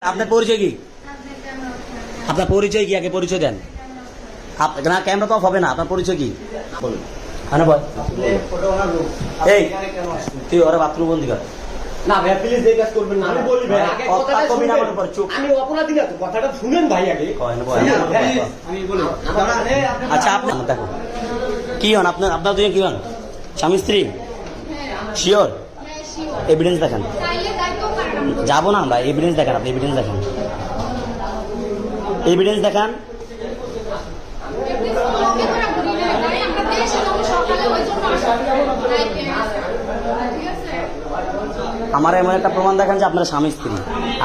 আপনার পরিচয় কি? আপনার পরিচয় কি? আগে পরিচয় দেন। না, ক্যামেরা তো অফ হবে না। আপনার পরিচয় কি? এই তুই ওরা বাথরুম বন্দি কর। না ভাই, প্লিজ এই কাজ করবেন না। আমি বলি ভাই, আগে কথাটা শুনুন। আমি অপরাধী না তো, কথাটা শুনেন ভাই আগে। আমি বলি। আচ্ছা, আপনি দেখো কি হন আপনার? আপনার দুজন কি হন? স্বামী স্ত্রী? শিওর? এভিডেন্স দেখান। যাবো না আমরা। এভিডেন্স দেখান। আপনি এভিডেন্স দেখান। এভিডেন্স দেখান। আমার এমন একটা প্রমাণ দেখান যে আপনার স্বামী স্ত্রী।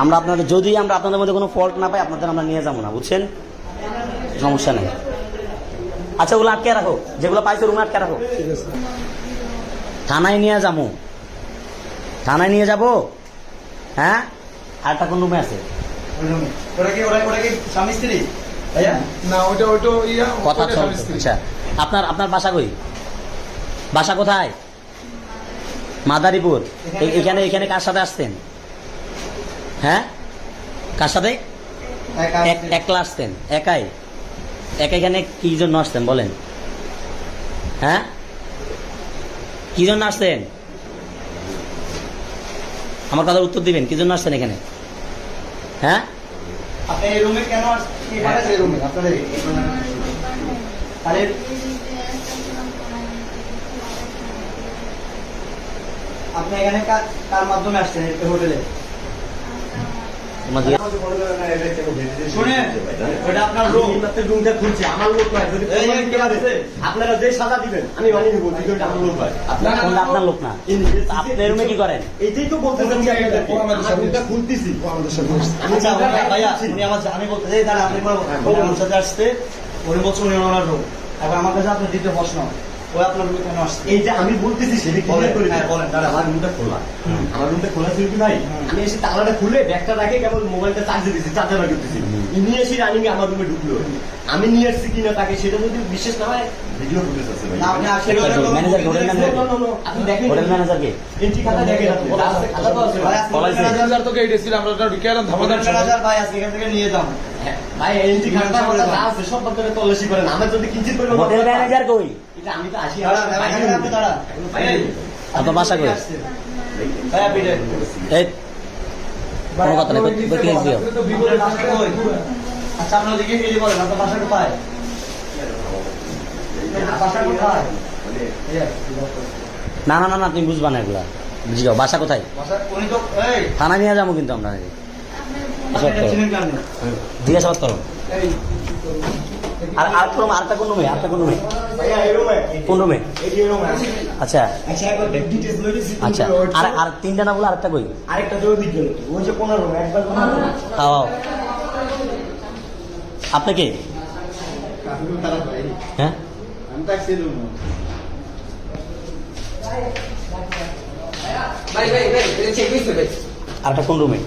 আমরা আপনাদের যদি আমরা আপনাদের মধ্যে কোনো ফল্ট না পাই, আপনাদের আমরা নিয়ে যাবো না, বুঝছেন? সমস্যা নেই। আচ্ছা, ওগুলো আটকে রাখো, যেগুলো পাইছো রুমে আটকে রাখো। থানায় নিয়ে যাবো। থানায় নিয়ে যাবো। হ্যাঁ, আরেকটা কোন রুমে আছে? স্বামী স্ত্রী না, ওটা কথা চলছে। আচ্ছা, আপনার বাসা কই? বাসা কোথায়? মাদারীপুর। এখানে কার সাথে আসতেন? হ্যাঁ, কার সাথে? একলা আসতেন? একাই? এখানে কি জন্য আসতেন বলেন? হ্যাঁ, কি জন্য আসতেন? আমার কথার উত্তর দিবেন। কি জন্য আসতেন এখানে? হ্যাঁ, আপনি এই রুমে কেন আসছেন? এই রুমে আপনাদের আপনি এখানে কার মাধ্যমে আসছেন এই হোটেলে? শুনেন, ওটা আপনার রুম। আপনার রুমটা খুলছে, আমার লোক নয়। যদি আপনারা যে সাজা দিবেন আমি মানিয়ে নেব। ভিডিওটা আমার লোক হয়, আপনার লোক না। আপনি রুমে কি করেন? এইটাই তো বলতেছেন। আমার রুমটা খুলতেছি। আমি বলতে চাই, দাঁড়া, আপনি আমার সাথে আসতে উনি বলছেন উনি ওনার রুম। এখন আমার কাছে আপনার দ্বিতীয় প্রশ্ন, ওই আপনার রুমে কেন আসছে? এই যে আমি বলতেছি সেটা ক্লিয়ার করে বলেন। দাঁড়া, আমার রুমটা খোলা। আমার রুমটা খোলা ছিল কি ভাই? আমি এসে তালাটা খুলে ব্যাগটা রাখে কেবল মোবাইলটা চার্জে দিচ্ছি, চার্জার করতেছি। নিয়ে এসে রানিং আমার রুমে ঢুকলো। আমি নিয়ে এসছি কিনা তাকে সেটা যদি বিশ্বাস না হয়, ভিডিও ফুটেজ আছে ভাই। আপনি আসলে ম্যানেজার, হোটেল ম্যানেজার, আপনি দেখেন হোটেল ম্যানেজার কে? এন্ট্রি খাতা দেখেন আপনি। খাতা তো আছে ভাই। ম্যানেজার তো কেটে ছিল, আমরা ঢুকে এলাম ধামাধাম। ম্যানেজার ভাই আজকে এখান থেকে নিয়ে যান ভাই। এন্ট্রি খাতা আছে, সব বন্ধরে তল্লাশি করেন। আমরা যদি কিঞ্চিত করে হোটেল ম্যানেজার কই? এটা আমি তো আসি। দাঁড়া, আপনার বাসা কই? ভাই আপনি এই কোনো কথা নেই, কেস দিও। আচ্ছা, আপনার দিকে গিয়ে বলেন আপনার বাসা কোথায়? বাসা কোথায়? না না না না, তুমি বুঝবা না এগুলা। বুঝি যাও, বাসা কোথায়? উনি তো এই থানা নিয়ে যাবো কিন্তু আমরা। জিজ্ঞাসাবাদ করো। আর আরেকটা কোন রুমে? আরেকটা কোন রুমে? কোন রুমে? আচ্ছা আচ্ছা, আর তিনটা না বলে আরেকটা কই? আরেকটা জোর দিকে ওই যে 15 রুম, একবার 15 রুম। আপনি কে? হ্যাঁ, আমি ট্যাক্সি রুম। ভাই চেক দিতে ভাই। আরেকটা কোন রুমে?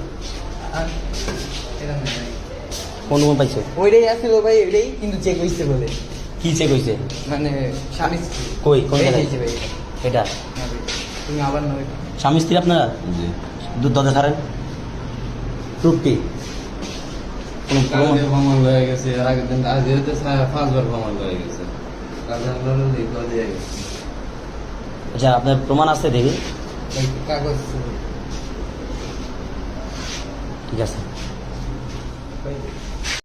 কোন রুমে পাইছো? ওইটাই আসছিল ভাই, ওইটাই কিন্তু চেক হইছে বলে। কি চেক হয়েছে? মানে স্বামী কই? কোন এই জায়গায়? হয়েছে ভাই। এটা তুমি আবার নয় স্বামী স্ত্রী আপনারা? দুধ দদে ছাড়েন। প্রুফ কি? ভ্রমণ হয়ে গেছে, আর আগের দিন আজ 5বার ভ্রমণ হয়ে গেছে। আচ্ছা, আপনার প্রমাণ আছে দেখি। কাগজ ঠিক আছে।